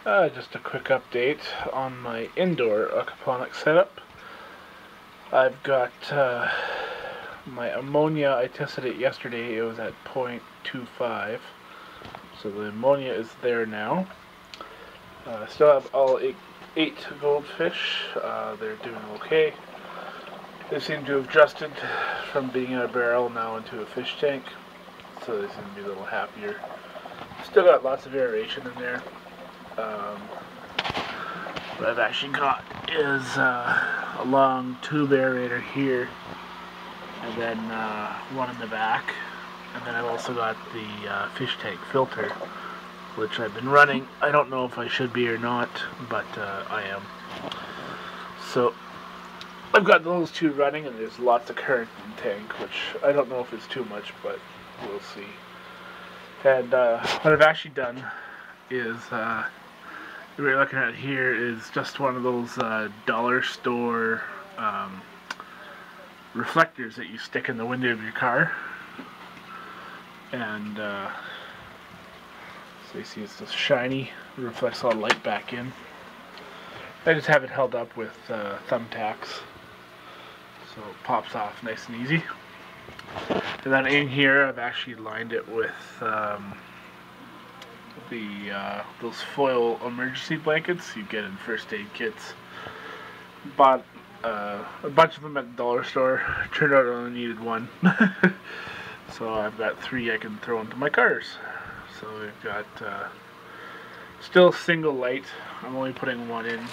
Just a quick update on my indoor aquaponics setup. I've got my ammonia. I tested it yesterday. It was at 0.25, so the ammonia is there now. I still have all eight goldfish. They're doing okay. They seem to have adjusted from being in a barrel now into a fish tank, so they seem to be a little happier. Still got lots of aeration in there. What I've actually got is a long tube aerator here, and then one in the back, and then I've also got the fish tank filter, which I've been running. I don't know if I should be or not, but I am. So I've got those two running, and there's lots of current in the tank, which I don't know if it's too much, but we'll see. And what I've actually done is, what we're looking at here is just one of those dollar store reflectors that you stick in the window of your car. And so you see it's just shiny, it reflects all the light back in. I just have it held up with thumbtacks, so it pops off nice and easy. And then in here I've actually lined it with those foil emergency blankets you get in first aid kits. Bought a bunch of them at the dollar store. Turned out I only needed one. So I've got 3 I can throw into my cars. So we've got still single light. I'm only putting one in,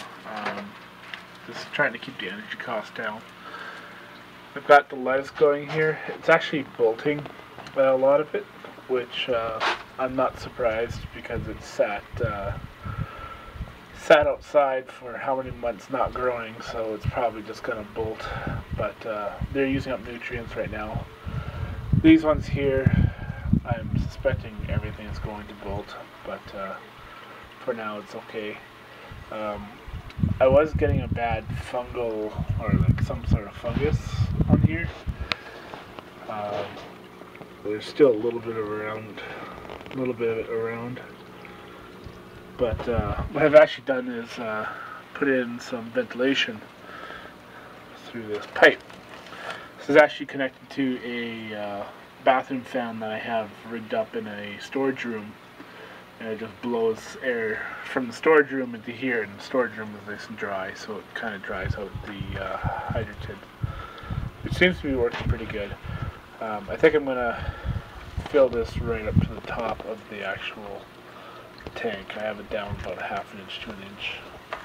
just trying to keep the energy cost down. I've got the lettuce going here. It's actually bolting a lot of it, which I'm not surprised because it's sat outside for how many months not growing, so it's probably just going to bolt. But they're using up nutrients right now. These ones here, I'm suspecting everything is going to bolt, but for now it's okay. I was getting a bad fungal, or like some sort of fungus on here. There's still a little bit of it around. But what I've actually done is put in some ventilation through this pipe. This is actually connected to a bathroom fan that I have rigged up in a storage room. And it just blows air from the storage room into here, and the storage room is nice and dry, so it kind of dries out the hydrogen, which seems to be working pretty good. I think I'm going to fill this right up to the top of the actual tank. I have it down about 1/2 inch to 1 inch,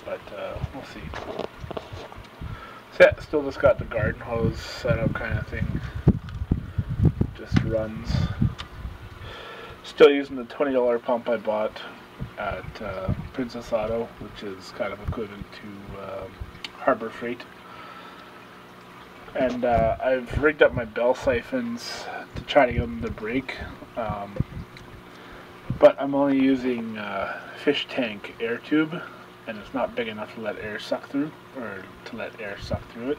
but we'll see. So yeah, still just got the garden hose set up kind of thing. Just runs. Still using the $20 pump I bought at Princess Auto, which is kind of equivalent to Harbor Freight. And I've rigged up my bell siphons to try to get them to break. But I'm only using fish tank air tube, and it's not big enough to let air suck through, or to let air suck through it.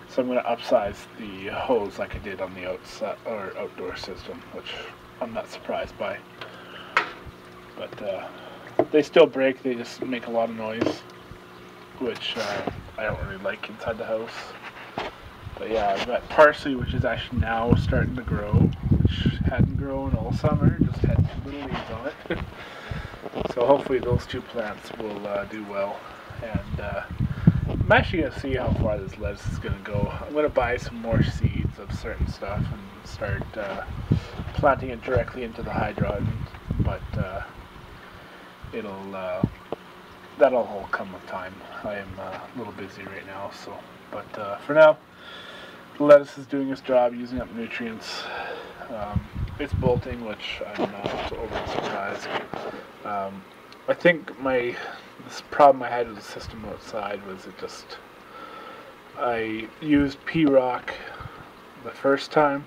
So I'm going to upsize the hose like I did on the outside or outdoor system, which I'm not surprised by. But they still break. They just make a lot of noise, which I don't really like inside the house. But yeah, I've got parsley, which is actually now starting to grow, which hadn't grown all summer, just had 2 little leaves on it. So hopefully those 2 plants will do well. And I'm actually going to see how far this lettuce is going to go. I'm going to buy some more seeds of certain stuff and start planting it directly into the hydrant, but that'll all come with time. I am a little busy right now, so. But for now, the lettuce is doing its job, using up nutrients. It's bolting, which I'm not overly surprised. I think this problem I had with the system outside was I used P-Rock the first time.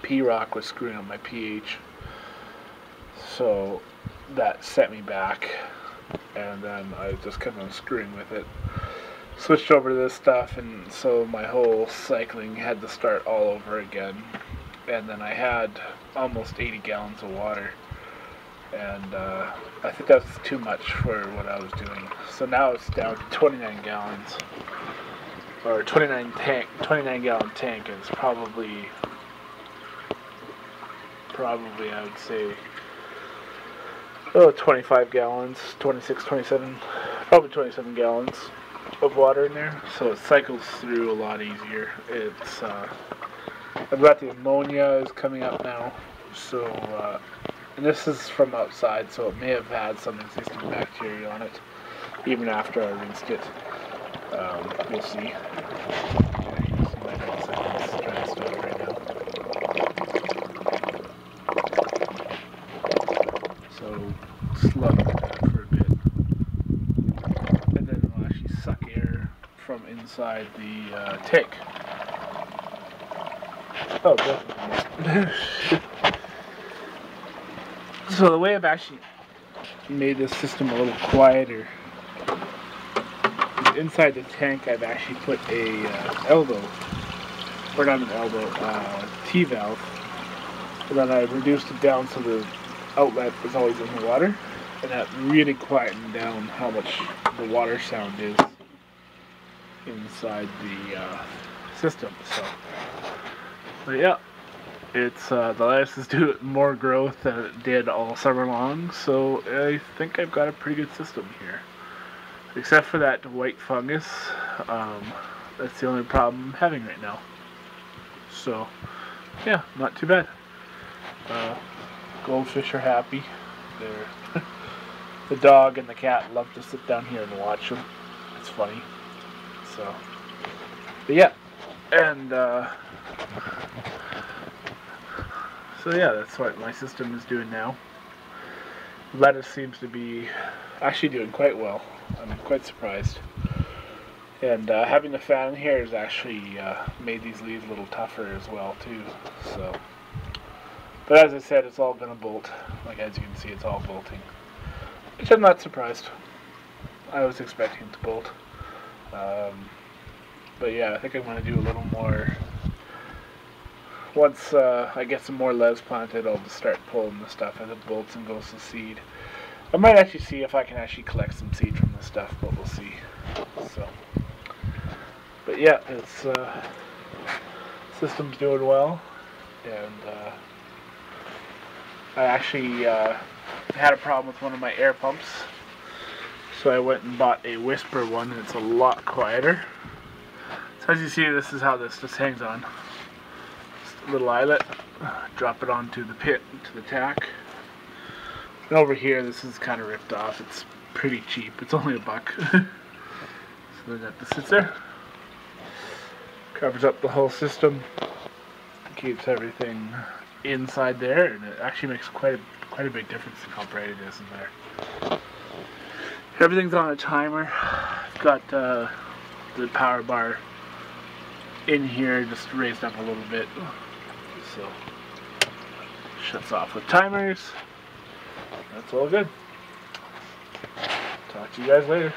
P-Rock was screwing up my pH, so that set me back, and then I just kept on screwing with it. Switched over to this stuff, and so my whole cycling had to start all over again. And then I had almost 80 gallons of water and I think that's too much for what I was doing. So now it's down to 29 gallons, or 29 gallon tank, and it's probably I would say 25 gallons, 26, 27, probably 27 gallons of water in there, so it cycles through a lot easier. It's I've got the ammonia is coming up now, so and this is from outside, so it may have had some existing bacteria on it even after I rinsed it. We'll see. Yeah, you can see my 9 seconds. Try to start it right now. So slow that for a bit, and then it'll actually suck air from inside the tank. Oh, definitely. So the way I've actually made this system a little quieter is inside the tank I've actually put a elbow, or not an elbow, T-valve, and then I've reduced it down so the outlet is always in the water, and that really quietened down how much the water sound is inside the system. So, but yeah, it's the lettuce is doing more growth than it did all summer long, so I think I've got a pretty good system here. Except for that white fungus, that's the only problem I'm having right now. So, yeah, not too bad. Goldfish are happy. They're the dog and the cat love to sit down here and watch them. It's funny. So, but yeah, and so yeah, that's what my system is doing now. Lettuce seems to be actually doing quite well. I'm quite surprised. And having the fan in here has actually made these leaves a little tougher as well too. So, but as I said, it's all going to bolt. Like as you can see, it's all bolting, which I'm not surprised. I was expecting it to bolt. But yeah, I think I'm going to do a little more. Once I get some more leaves planted, I'll just start pulling the stuff as it bolts and goes to seed. I might actually see if I can actually collect some seed from this stuff, but we'll see. So, but yeah, it's system's doing well, and I actually had a problem with one of my air pumps, so I went and bought a Whisper one, and it's a lot quieter. So as you see, this is how this just hangs on. Just a little eyelet, drop it onto the pit, to the tack. And over here, this is kind of ripped off. It's pretty cheap. It's only $1. So then that just sits there. Covers up the whole system. Keeps everything inside there, and it actually makes quite a big difference in how bright it is in there. Everything's on a timer. I've got the power bar in here, just raised up a little bit. So shuts off with timers. That's all good. Talk to you guys later.